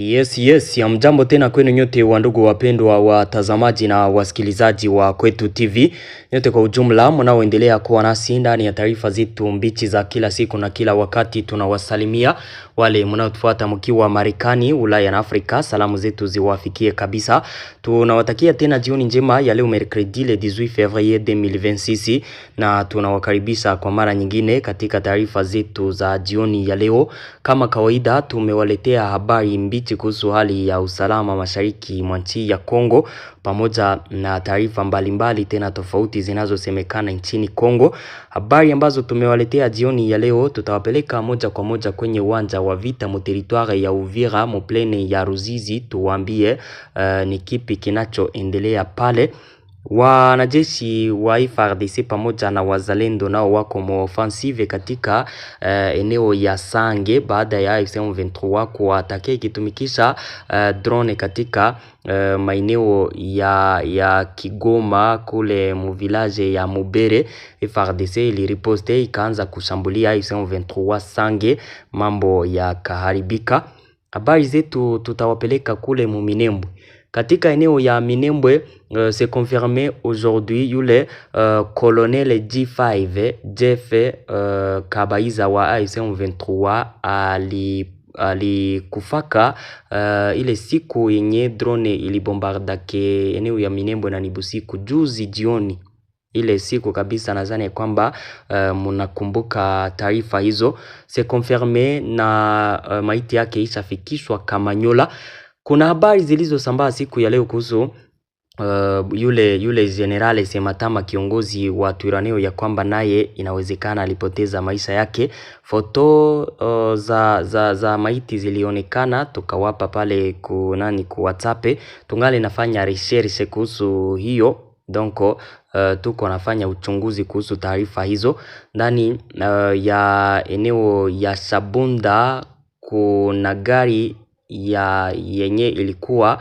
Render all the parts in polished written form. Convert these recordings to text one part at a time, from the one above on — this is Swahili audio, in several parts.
Yes, ya mjambo tena kwenu nyote wandugu wapendwa watazamaji na wasikilizaji wa Kwetu TV. Nyote kwa ujumla mnaoendelea kuwa nasi ndani ya taarifa zetu mbichi za kila siku na kila wakati. Tunawasalimia wale mnaotufuata mkiwa Marekani, Ulaya na Afrika. Salamu zetu ziwafikie kabisa. Tunawatakia tena jioni njema ya leo mercredi le 18 février 2026 na tunawakaribisha kwa mara nyingine katika taarifa zetu za jioni ya leo. Kama kawaida tumewaletea habari mbichi kuhusu hali ya usalama mashariki mwa nchi ya Kongo pamoja na taarifa mbalimbali tena tofauti zinazosemekana nchini Kongo. Habari ambazo tumewaletea jioni ya leo tutawapeleka moja kwa moja kwenye uwanja wa vita mu territoire ya Uvira mu plaine ya Ruzizi, tuwaambie ni kipi kinachoendelea pale. Wanajeshi wa FARDC pamoja na wazalendo nao wako mo offensive katika eneo ya Sange baada ya AFC M23 kuatake ikitumikisha drone katika maeneo ya Kigoma kule mu village ya Mubere. FARDC iliriposte ikaanza kushambulia AFC M23 Sange, mambo ya kaharibika. Habari zetu tutawapeleka kule mu Minembwe. Katika eneo ya Minembwe, c'est confirmé aujourd'hui yule colonel G5 Jeff Kabaiza wa AFC M23 alikufaka ile siku yenye drone ilibombardake eneo ya Minembwe na nibusiku juzi jioni. Ile siku kabisa nadhani kwamba mnakumbuka taarifa hizo. C'est confirmé na maiti yake ishafikishwa Kamanyola. Kuna habari zilizosambaa siku ya leo kuhusu yule generale Sematama, kiongozi wa Twirwaneho, ya kwamba naye inawezekana alipoteza maisha yake. Foto za maiti zilionekana, tukawapa pale ku WhatsApp. Tungali nafanya research kuhusu hiyo. Donc tuko nafanya uchunguzi kuhusu taarifa hizo. Ndani ya eneo ya Shabunda kuna gari yenye ilikuwa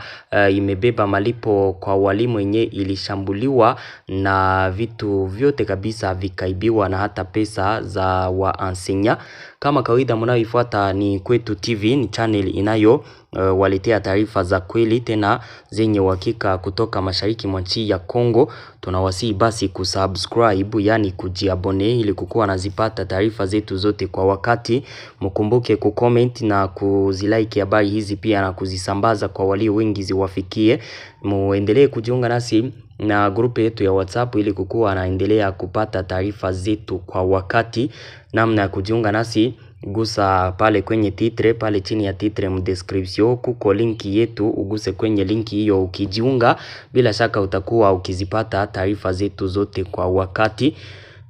imebeba malipo kwa walimu yenye ilishambuliwa na vitu vyote kabisa vikaibiwa na hata pesa za waensenya. Kama kawaida mnaoifuata ni Kwetu TV, ni channel inayo waletea taarifa za kweli tena zenye uhakika kutoka mashariki mwa nchi ya Kongo. Tunawasihi basi kusubscribe, yani kujiabone, ili kukuwa nazipata taarifa zetu zote kwa wakati. Mkumbuke kucomment na kuzilike habari hizi pia na kuzisambaza kwa walio wengi ziwafikie. Muendelee kujiunga nasi na grupu yetu ya WhatsApp ili kukuwa naendelea kupata taarifa zetu kwa wakati. Namna ya kujiunga nasi, gusa pale kwenye titre, pale chini ya titre mu description kuko linki yetu, uguse kwenye linki hiyo ukijiunga. Bila shaka utakuwa ukizipata taarifa zetu zote kwa wakati.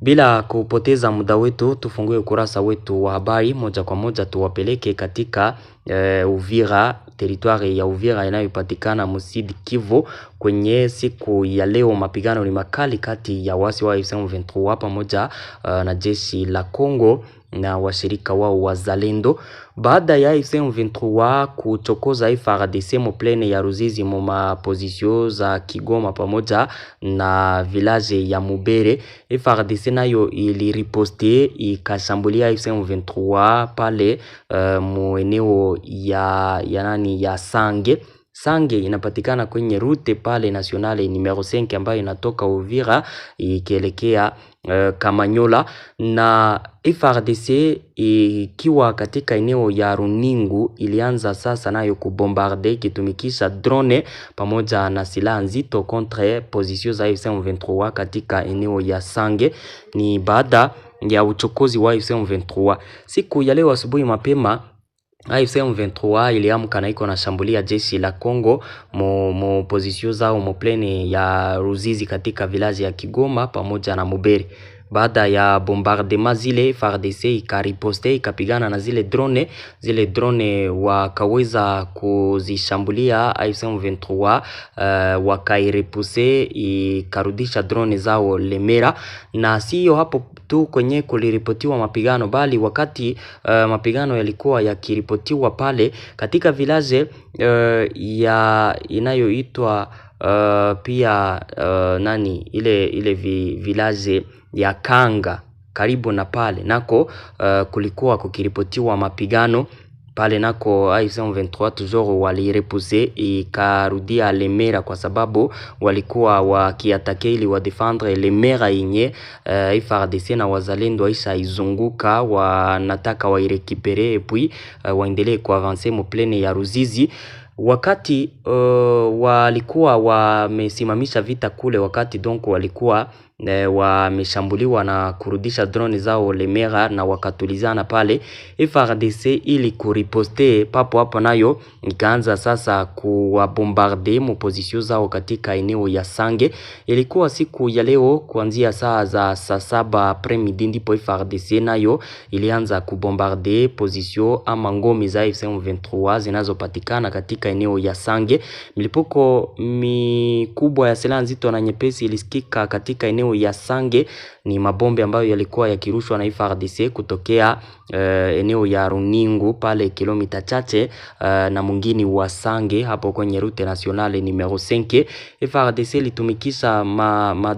Bila kupoteza muda wetu, tufungue ukurasa wetu wa habari moja kwa moja, tuwapeleke katika Uvira, territoire ya Uvira inayopatikana Musidi Kivu. Kwenye siku ya leo mapigano ni makali kati ya wasi wa AFC M23 pamoja na jeshi la Kongo na washirika wao wazalendo. Baada ya AFC M23 kuchokoza FARDC mo plaine ya Ruzizi mo maposition za Kigoma pamoja na village ya Mubere, FARDC nayo iliriposte ikashambulia AFC M23 pale mu eneo ya Sange. Sange inapatikana kwenye route pale nationale numero 5 ambayo inatoka Uvira ikielekea Kamanyola, na FARDC ikiwa katika eneo ya Runingu ilianza sasa nayo kubombarde ikitumikisha drone pamoja na silaha nzito contre position za AFC M23 katika eneo ya Sange. Ni baada ya uchokozi wa AFC M23. Siku ya leo asubuhi mapema AFC M23 iliamka na iko na shambulia jeshi la Kongo mo position zao mo plaine ya Ruzizi katika village ya Kigoma pamoja na Muberi. Baada ya bombardement zile, FARDC ikariposte ikapigana na zile drone wakaweza kuzishambulia AFC M23, wakairepuse ikarudisha drone zao Lemera. Na sio hapo tu kwenye kuliripotiwa mapigano, bali wakati mapigano yalikuwa yakiripotiwa pale katika village ya inayoitwa pia ile village ya Kanga karibu na pale nako kulikuwa kukiripotiwa mapigano pale nako AFC M23 toujours walirepousse ikarudia Lemera kwa sababu walikuwa wakiatake ili wadefendre Lemera yenye FARDC na wazalendo aisha izunguka, wanataka wairekipere puis waendelee kuavancer mu plaine ya Ruzizi. Wakati walikuwa wamesimamisha vita kule, wakati donc walikuwa wameshambuliwa na kurudisha drone zao Lemera na wakatulizana pale, FARDC ili kuriposte papo hapo nayo ikaanza sasa kuwabombarde mu position zao katika eneo ya Sange. Ilikuwa siku ya leo kuanzia saa za saa 7 après-midi ndipo FARDC nayo ilianza kubombarde position ama ngome za AFC M23 zinazopatikana katika eneo ya Sange. Milipuko mikubwa ya silaha nzito na nyepesi ilisikika katika eneo ya Sange. Ni mabombe ambayo yalikuwa yakirushwa na FARDC kutokea eneo ya Runingu pale kilomita chache na mwingine wa Sange hapo kwenye route nationale numero 5. FARDC litumikisha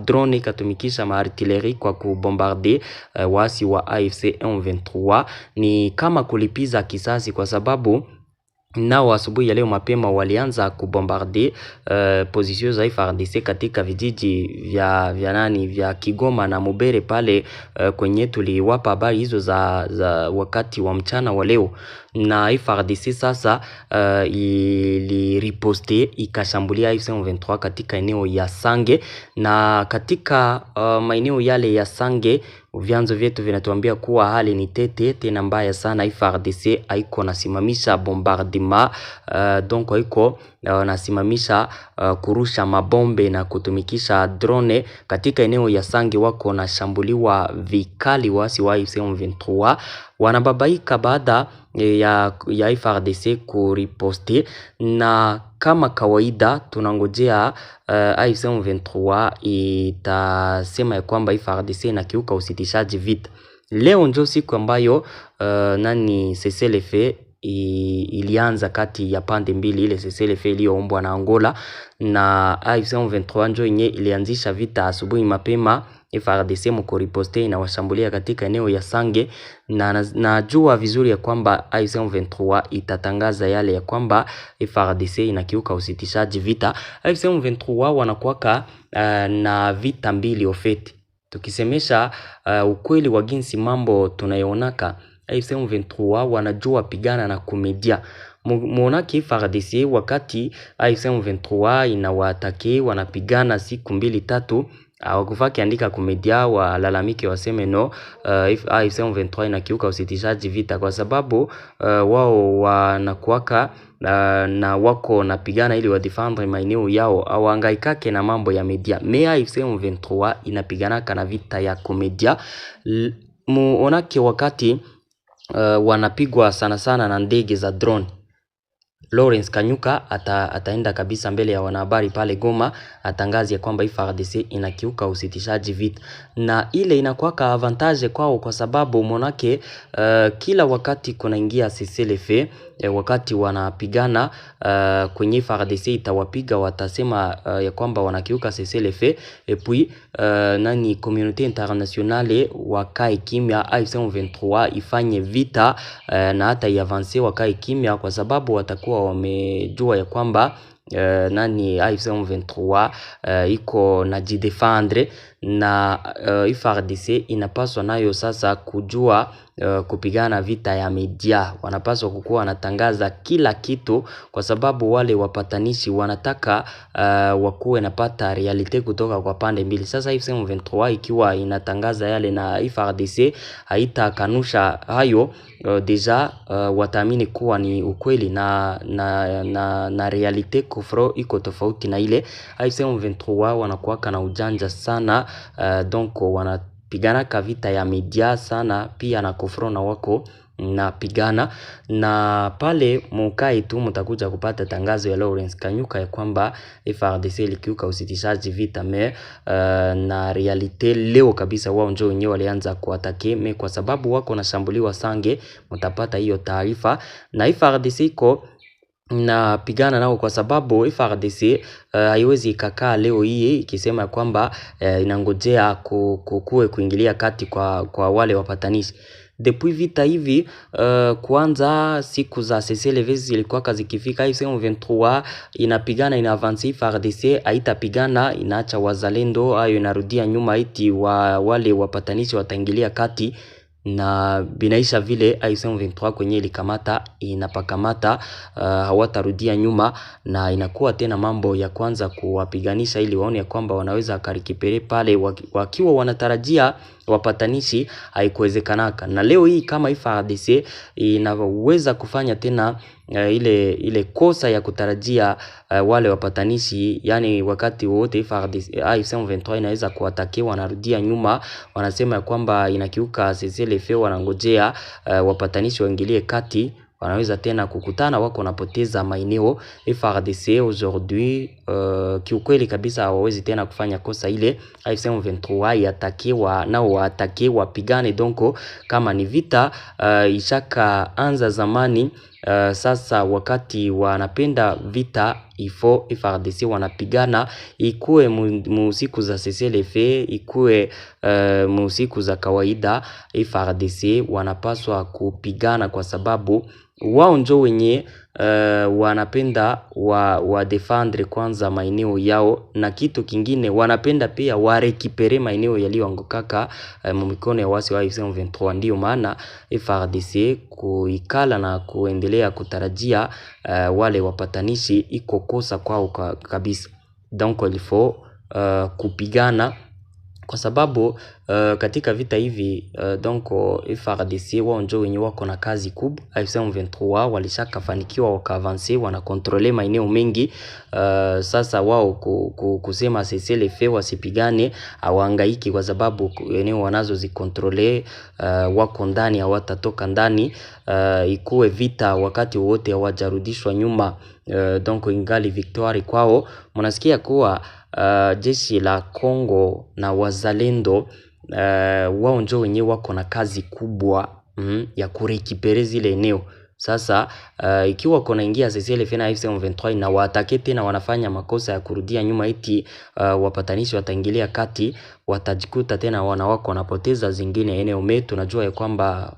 drone, katumikisha artillerie kwa kubombarde waasi wa AFC M23. Ni kama kulipiza kisasi kwa sababu nao asubuhi ya leo mapema walianza kubombarde position za FARDC katika vijiji vya Kigoma na Mubere pale kwenye tuliwapa habari hizo za wakati wa mchana wa leo. Na FARDC sasa iliriposte ikashambulia AFC M23 katika eneo ya Sange, na katika maeneo yale ya Sange vyanzo vyetu vinatuambia kuwa hali ni tete mbaya sana. FARDC haiko nasimamisha bombardement, donc haiko nasimamisha kurusha mabombe na kutumikisha drone katika eneo ya Sange. Wako na shambuliwa vikali wasi wa AFC M23, wanababaika baada ya FARDC kuriposte, na kama kawaida tunangojea AFC M23 itasema ya kwamba FARDC inakiuka usitishaji vita. Leo ndio siku ambayo cessez-le-feu ilianza kati ya pande mbili, ile cessez-le-feu iliyoombwa na Angola, na AFC M23 ndio yenye ilianzisha vita asubuhi mapema. FARDC mkoriposte inawashambulia katika eneo ya Sange, na najua vizuri ya kwamba AFC M23 itatangaza yale ya kwamba FARDC inakiuka usitishaji vita. AFC M23 wanakuwaka na vita mbili ofeti. Tukisemesha ukweli wa jinsi mambo tunayoonaka, AFC M23 wanajua pigana na kumedia. Muonaki FARDC wakati AFC M23 inawatake wanapigana siku 2-3, wakufaki andika kumedia walalamike waseme no, AFC M23 inakiuka usitishaji vita kwa sababu wao wanakuwaka na wako napigana ili wadefendre maeneo yao, awangaikake na mambo ya media. Mea AFC M23 inapiganaka na vita ya komedia. Muonake wakati wanapigwa sana na ndege za drone, Lawrence Kanyuka ataenda kabisa mbele ya wanahabari pale Goma, atangazi ya kwamba FARDC inakiuka usitishaji vita, na ile inakuwaka avantage kwao kwa sababu monake kila wakati kunaingia cessez-le-feu, wakati wanapigana kwenye FARDC itawapiga, watasema ya kwamba wanakiuka cessez-le-feu, et puis communauté internationale wakae kimya, AFC M23 ifanye vita na hata iavance wakae kimya, kwa sababu watakuwa wamejua ya kwamba AFC M23 iko na jidefendre, na FARDC inapaswa nayo sasa kujua kupigana vita ya media. Wanapaswa kukuwa wanatangaza kila kitu, kwa sababu wale wapatanishi wanataka wakuwe napata realite kutoka kwa pande mbili. Sasa AFC M23 ikiwa inatangaza yale na FARDC haitakanusha hayo, deja wataamini kuwa ni ukweli na realite kufro iko tofauti na ile. AFC M23 wanakuwaka na ujanja sana, donc wanapigana vita ya media sana, pia na kufro na wako na pigana, na pale mukai tu mtakuja kupata tangazo ya Lawrence Kanyuka ya kwamba FARDC likiuka usitishaji vita. Na realite leo kabisa wao ndio wenyewe walianza kuatake, kwa sababu wako na shambuliwa Sange, mtapata hiyo taarifa. Na FARDC iko na pigana nao kwa sababu FARDC haiwezi ikakaa leo hii ikisema kwamba inangojea kuingilia kati kwa wale wapatanishi. Depuis vita hivi kuanza siku za CCLV zilikuwa zikifika, M23 inapigana, ina avance, FARDC haitapigana, inaacha wazalendo ayo inarudia nyuma, iti wale wapatanishi wataingilia kati na binaisha vile M23 kwenye ilikamata inapakamata, hawatarudia nyuma, na inakuwa tena mambo ya kwanza kuwapiganisha ili waone ya kwamba wanaweza karikipere pale wakiwa wanatarajia wapatanishi, haikuwezekanaka. Na leo hii kama FARDC inaweza kufanya tena ile kosa ya kutarajia wale wapatanishi, yani wakati wote FARDC M23 inaweza kuatakia, wanarudia nyuma, wanasema ya kwamba inakiuka CCLF, wanangojea wapatanishi waingilie kati, wanaweza tena kukutana, wako napoteza maeneo. FARDC aujourd'hui kiukweli kabisa hawawezi tena kufanya kosa ile. M23 yatakiwa nao waatake, wapigane. Donc kama ni vita ishaka anza zamani, sasa wakati wanapenda vita ifo FARDC wanapigana, ikuwe musiku za CCLF, ikuwe musiku za kawaida, FARDC wanapaswa kupigana, kwa sababu wao njo wenye wanapenda wa defendre kwanza maeneo yao, na kitu kingine wanapenda pia warekipere maeneo yaliyoangukaka mumikono ya wasi wa M23. Ndio maana FARDC kuikala na kuendelea kutarajia wale wapatanishi iko kosa kwao kabisa. Donc il faut kupigana, kwa sababu katika vita hivi donc FARDC wao ndio wenye wako na kazi kubwa. M23 walishakafanikiwa wakaavance, wanakontrole maeneo mengi. Sasa wao kusema CCLF wasipigane hawahangaiki, kwa sababu eneo wanazo zikontrole, wako ndani, hawatatoka ndani. Ikuwe vita wakati wote hawajarudishwa nyuma, donc ingali victoire kwao. Mnasikia kuwa jeshi la Kongo na wazalendo wao ndio wenyewe wako na kazi kubwa ya kurekipere zile eneo. Sasa ikiwa kona ingia CCLF na M23 na waatake tena wanafanya makosa ya kurudia nyuma, iti wapatanishi wataingilia kati, watajikuta tena wako wanapoteza zingine eneo metu. Tunajua ya kwamba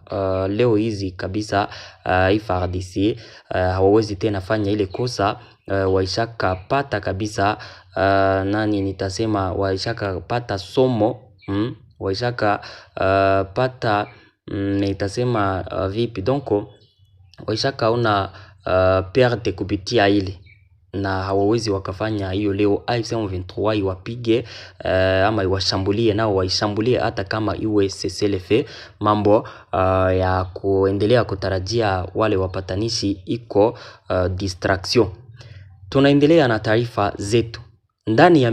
leo hizi kabisa FARDC hawawezi tena fanya ile kosa. Waishaka pata kabisa waishaka pata somo, waishaka pata nitasema vipi, donc waishaka una perte kupitia ile, na hawawezi wakafanya hiyo leo. M23 iwapige ama iwashambulie, nao waishambulie hata kama iwe CCLF. Mambo ya kuendelea kutarajia wale wapatanishi iko distraction. Tunaendelea na taarifa zetu ndani ya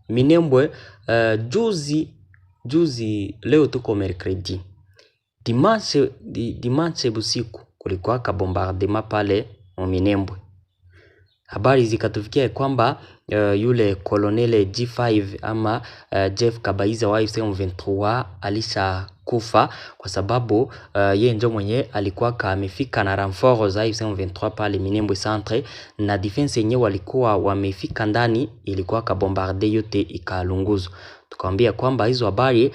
Minembwe. Juzi leo tuko mercredi, dimanche busiku kulikuwa ka bombardement pale Minembwe. Habari zikatufikia kwamba yule kolonele G5 ama Jeff Kabaiza wa M23 alisha kufa, kwa sababu yeye ndio mwenye alikuwa amefika na renfort za M23 pale Minembwe centre, na defense yenyewe walikuwa wamefika ndani, ilikuwa ka bombarde yote ikalunguzwa. Tukamwambia kwamba hizo habari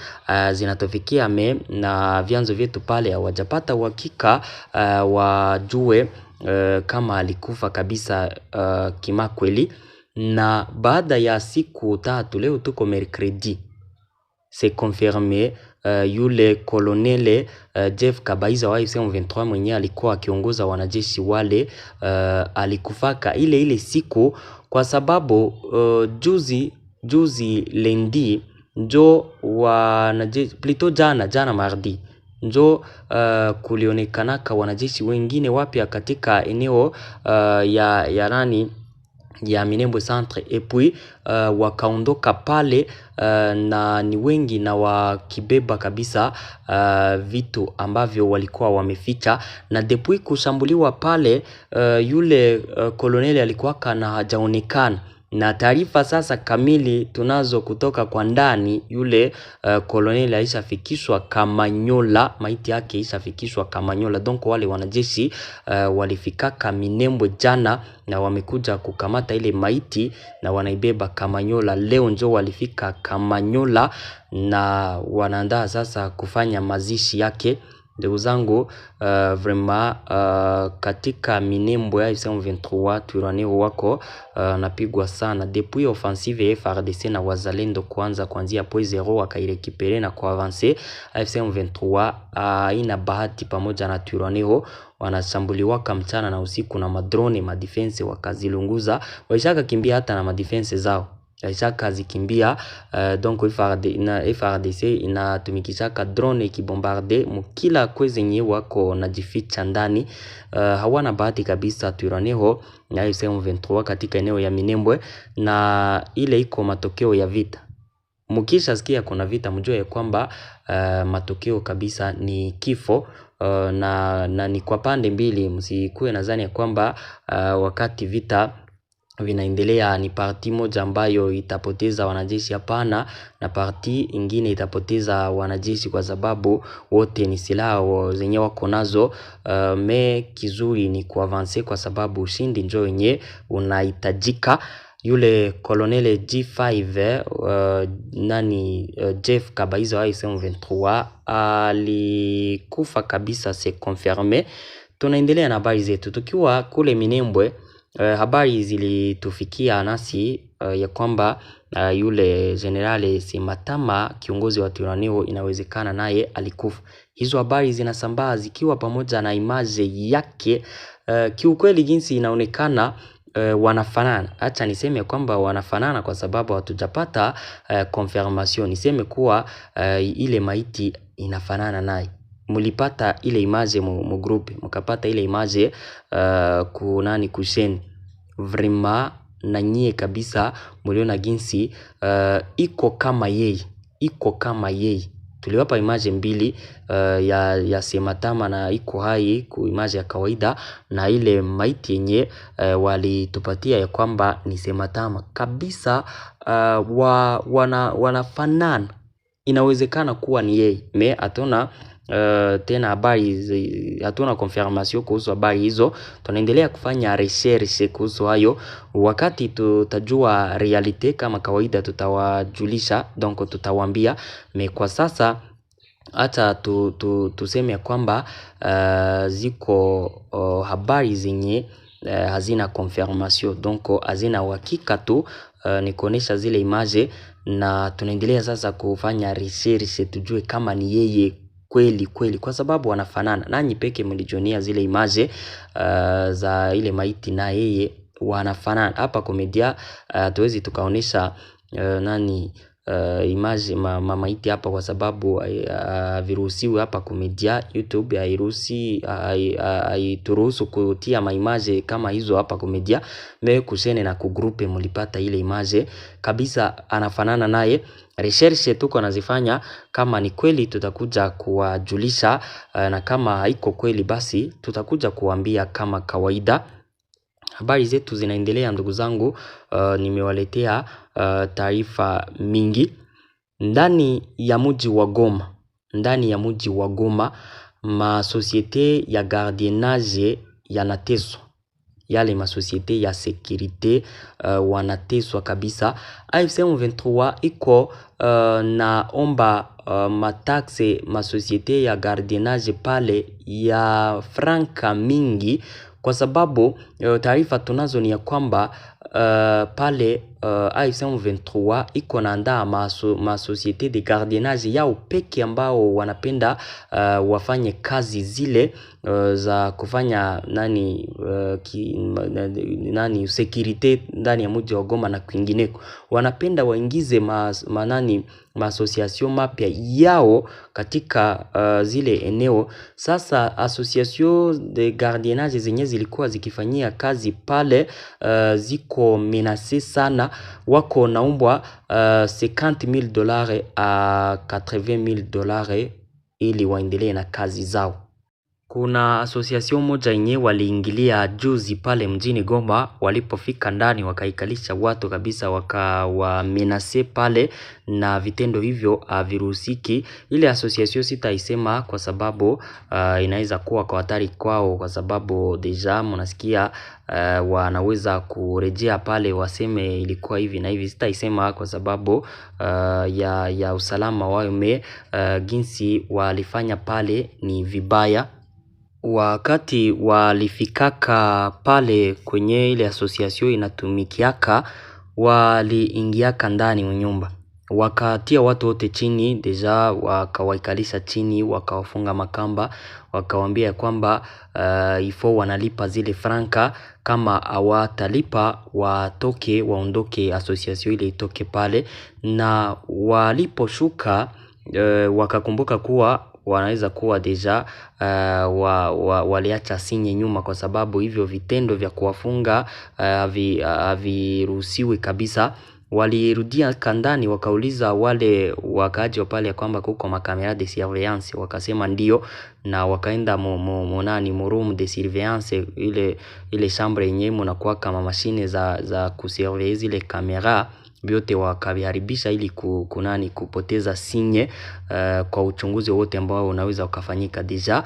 zinatofikia na vyanzo vyetu pale hawajapata uhakika wajue kama alikufa kabisa kimakweli. Na baada ya siku 3, leo tuko mercredi, c'est confirmé yule kolonele Jeff Kabaiza wa M23 mwenye alikuwa akiongoza wanajeshi wale alikufaka ile siku, kwa sababu juzi lendi njo wanajeshi plutôt jana mardi njo kulionekanaka wanajeshi wengine wapya katika eneo ya Minembwe centre, et puis wakaondoka pale na ni wengi, na wakibeba kabisa vitu ambavyo walikuwa wameficha. Na depuis kushambuliwa pale yule koloneli alikuwa kana hajaonekana, na taarifa sasa kamili tunazo kutoka kwa ndani, yule koloneli aishafikishwa Kamanyola, maiti yake ishafikishwa Kamanyola. Donc wale wanajeshi walifikaka Minembwe jana na wamekuja kukamata ile maiti na wanaibeba Kamanyola. Leo njo walifika Kamanyola na wanaandaa sasa kufanya mazishi yake. Ndugu zangu, vraiment katika Minembwe ya AFC M23 Twirwaneho wako napigwa sana depuis offensive ya FARDC na wazalendo kuanzia point 0 wakairekipere na kuavance. AFC M23 ina bahati pamoja na Twirwaneho wanashambuliwa mchana na usiku na madrone madefense wakazilunguza, waishaka kimbia hata na madefense zao waishaka zikimbia. Donc FARDC inatumikishaka drone ikibombarde mukila kwezenye wako najificha ndani. Hawana bahati kabisa Twirwaneho na AFC M23 katika eneo ya Minembwe, na ile iko matokeo ya vita. Mukisha sikia kuna vita mjue ya kwamba matokeo kabisa ni kifo. Na ni kwa pande mbili, msikuwe nadhani ya kwamba wakati vita vinaendelea ni parti moja ambayo itapoteza wanajeshi. Hapana, na parti ingine itapoteza wanajeshi kwa sababu wote ni silaha zenye wako nazo. Kizuri ni kuavance kwa sababu ushindi njoo wenye unahitajika. Yule Colonel G5 Jeff Kabaiza wa AFC M23 alikufa kabisa, se confirme. Tunaendelea na habari zetu tukiwa kule Minembwe. Habari zilitufikia nasi ya kwamba yule General Sematama kiongozi wa Twirwaneho inawezekana naye alikufa. Hizo habari zinasambaa zikiwa pamoja na image yake. Kiukweli jinsi inaonekana wanafanana. Acha niseme kwamba wanafanana kwa sababu hatujapata confirmation. Niseme kuwa ile maiti inafanana naye. Mulipata ile image mu group, mukapata ile image kusheni. Vraiment na nyie kabisa muliona jinsi iko kama yeye. Tuliwapa image mbili ya Sematama na iko hai ku image ya kawaida, na ile maiti yenye walitupatia ya kwamba ni Sematama kabisa. Wanafanana, inawezekana kuwa ni yeye. Hatuna tena habari, hatuna confirmation kuhusu habari hizo. Tunaendelea kufanya research kuhusu hayo. Wakati tutajua realite kama kawaida tutawajulisha, donc tutawaambia. Kwa sasa hata tuseme kwamba ziko habari zenye hazina confirmation, donc hazina uhakika tu, ni kuonesha zile image. Na tunaendelea sasa kufanya research tujue kama ni yeye kweli kwa sababu wanafanana. Nanyi peke mlijionia zile image za ile maiti na yeye wanafanana. Hapa komedia tuwezi tukaonesha image maiti hapa kwa sababu viruhusiwi hapa komedia. YouTube haituruhusu kutia maimage kama hizo hapa komedia. Kusene na kugrupe mulipata ile image kabisa anafanana naye. Research tuko nazifanya, kama ni kweli tutakuja kuwajulisha, na kama haiko kweli basi tutakuja kuambia kama kawaida. Habari zetu zinaendelea ndugu zangu. Nimewaletea taarifa mingi ndani ya mji wa Goma. Masosiete ya gardiennage yanateswa, yale masosiete ya securite wanateswa kabisa. AFC M23 iko naomba mataxe masosiete ya gardiennage pale ya franka mingi, kwa sababu taarifa tunazo ni ya kwamba pale AFC M23 iko naandaa masosiete de gardiennage yao peke ambao wanapenda wafanye kazi zile za kufanya security ndani ya mji wa Goma na kwingineko. Wanapenda waingize association mapya yao katika zile eneo. Sasa association de gardiennage zenye zilikuwa zikifanyia kazi pale ziko menacé sana. Wako naumbwa $50,000 à $80,000 ili waendelee na kazi zao. Kuna association moja yenye waliingilia juzi pale mjini Goma, walipofika ndani wakaikalisha watu kabisa, wakawamenase pale, na vitendo hivyo haviruhusiki. Ile association sitaisema kwa sababu inaweza kuwa kwa hatari kwao, kwa sababu deja mnasikia wanaweza kurejea pale waseme ilikuwa hivi na hivi. Sitaisema kwa sababu ya usalama wao, jinsi walifanya pale ni vibaya. Wakati walifikaka pale kwenye ile association inatumikiaka, waliingiaka ndani nyumba, wakatia watu wote chini, deja wakawaikalisha chini, wakawafunga makamba, wakawaambia kwamba ifo wanalipa zile franka, kama hawatalipa waondoke, association ile itoke pale. Na waliposhuka wakakumbuka kuwa wanaweza kuwa deja waliacha sinye nyuma, kwa sababu hivyo vitendo vya kuwafunga haviruhusiwi kabisa. Walirudia kandani, wakauliza wale wakaaji wa pale kwamba kuko makamera de surveillance, wakasema ndio, na wakaenda mu room de surveillance, ile chambre yenyewe mnakuwa kama mashine za kusurveiller zile kamera vyote, wakaviharibisha ili kupoteza sinye kwa uchunguzi wote ambao unaweza ukafanyika. Deja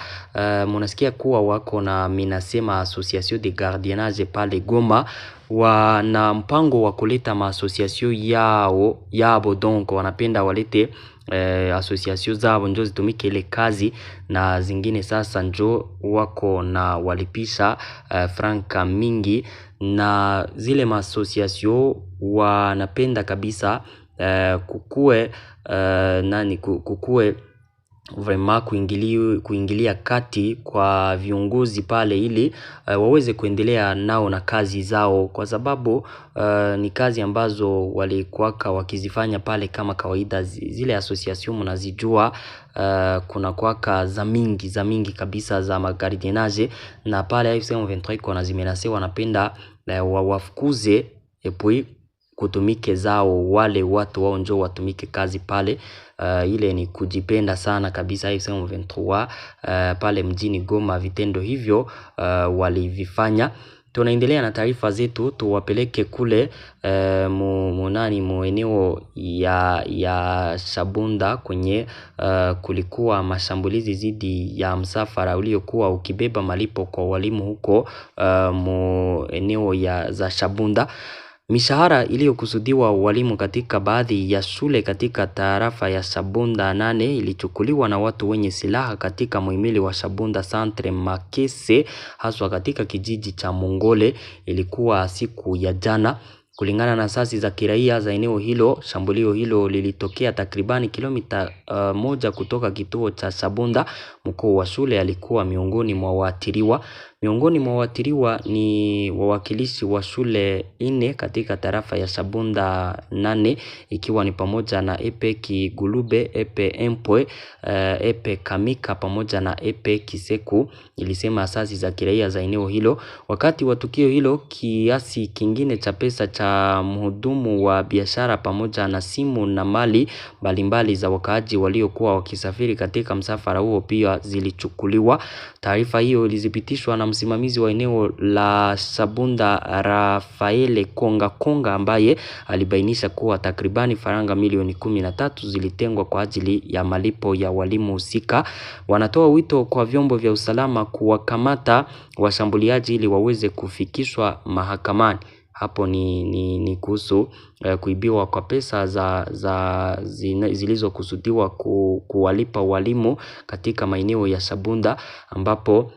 mnasikia kuwa wako na minasema association de gardiennage pale Goma, wana mpango wa kuleta association yao, donc wanapenda walete association zao njo zitumike ile kazi, na zingine sasa njo wako na walipisha franka mingi, na zile association wanapenda kabisa kukue vraiment kuingilia kati kwa viongozi pale, ili waweze kuendelea nao na kazi zao, kwa sababu ni kazi ambazo walikuwaka wakizifanya pale kama kawaida. Zile association mnazijua, kuna kuwaka za mingi kabisa za magardiennage, na pale AFC M23 iko na zimenase, wanapenda wafukuze epui kutumike zao, wale watu wao njo watumike kazi pale. Ile ni kujipenda sana kabisa AFC M23 pale mjini Goma. Vitendo hivyo walivifanya. Tunaendelea na taarifa zetu, tuwapeleke kule mu eneo ya Shabunda kwenye kulikuwa mashambulizi zidi ya msafara uliokuwa ukibeba malipo kwa walimu huko mu eneo za Shabunda. Mishahara iliyokusudiwa walimu katika baadhi ya shule katika tarafa ya Shabunda 8 ilichukuliwa na watu wenye silaha katika muhimili wa Shabunda Centre Makese, haswa katika kijiji cha Mongole. Ilikuwa siku ya jana. Kulingana na asasi za kiraia za eneo hilo, shambulio hilo lilitokea takribani kilomita 1 kutoka kituo cha Shabunda. Mkuu wa shule alikuwa miongoni mwa waathiriwa. Miongoni mwa waathiriwa ni wawakilishi wa shule 4 katika tarafa ya Shabunda 8, ikiwa ni pamoja na Epe Kigulube, Epe Empwe, Epe Kamika pamoja na Epe Kiseku, ilisema asasi za kiraia za eneo hilo. Wakati wa tukio hilo, kiasi kingine cha pesa cha mhudumu wa biashara pamoja na simu na mali mbalimbali za wakaaji waliokuwa wakisafiri katika msafara huo pia zilichukuliwa. Taarifa hiyo ilithibitishwa na msimamizi wa eneo la Shabunda Rafaele Konga ambaye alibainisha kuwa takribani faranga milioni 13 zilitengwa kwa ajili ya malipo ya walimu husika. Wanatoa wito kwa vyombo vya usalama kuwakamata washambuliaji ili waweze kufikishwa mahakamani. Hapo ni kuhusu kuibiwa kwa pesa zilizokusudiwa kuwalipa walimu katika maeneo ya Shabunda, ambapo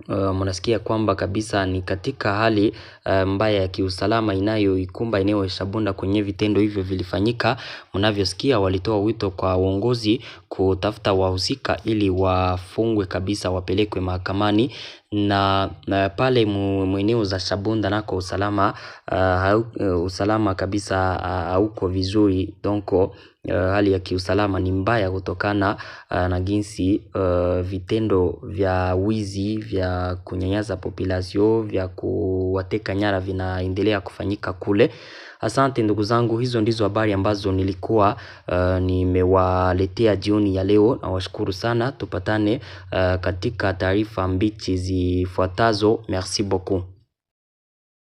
mnasikia kwamba kabisa ni katika hali mbaya ya kiusalama inayoikumba eneo ya Shabunda kwenye vitendo hivyo vilifanyika. Mnavyosikia walitoa wito kwa uongozi kutafuta wahusika ili wafungwe kabisa, wapelekwe mahakamani. Na pale mweneo za Shabunda nako usalama kabisa hauko vizuri, donc hali ya kiusalama ni mbaya kutokana na jinsi vitendo vya wizi, vya kunyanyasa population, vya kuwateka nyara vinaendelea kufanyika kule. Asante ndugu zangu, hizo ndizo habari ambazo nilikuwa nimewaletea jioni ya leo, na washukuru sana. Tupatane katika taarifa mbichi zifuatazo. Merci beaucoup.